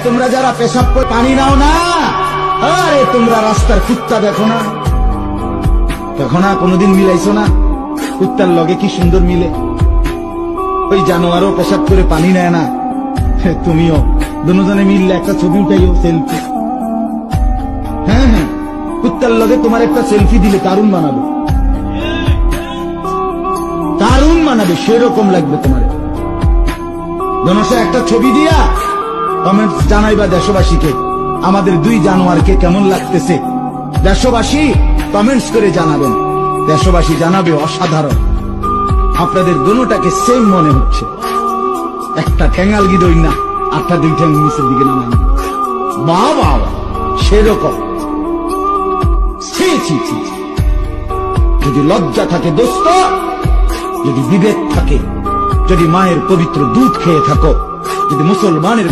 তোমরা যারা পেশাব করে পানি নাও না, আরে তোমরা রাস্তার কুত্তা দেখো না, কোনোদিন মিলাইছো না? কুত্তার লগে কি সুন্দর মিলে। ওই জানোয়ারও পেশাব করে পানি নেয় না, তুমিও দুজনে মিললে একটা ছবি উঠাইও, সেলফি। হ্যাঁ হ্যাঁ, কুত্তার লগে তোমার একটা সেলফি দিলে দারুণ বানাবে, দারুণ বানাবে, সেরকম লাগবে তোমার। জনসে একটা ছবি দিয়া কমেন্টস জানাইবা দেশবাসীকে, আমাদের দুই জানোয়ারকে কেমন লাগতেছে। দেশবাসী কমেন্টস করে জানাবেন, দেশবাসী জানাবে অসাধারণ, আপনাদের দুটাকে সেম মনে হচ্ছে। একটা ঠ্যাঙাল গিদই না, আটটা দুই ঠ্যাং নিচের দিকে নামাই, বাবা সেরকম। যদি লজ্জা থাকে দোস্ত, যদি বিবেক থাকে, যদি মায়ের পবিত্র দুধ খেয়ে থাকো, যদি মুসলমানের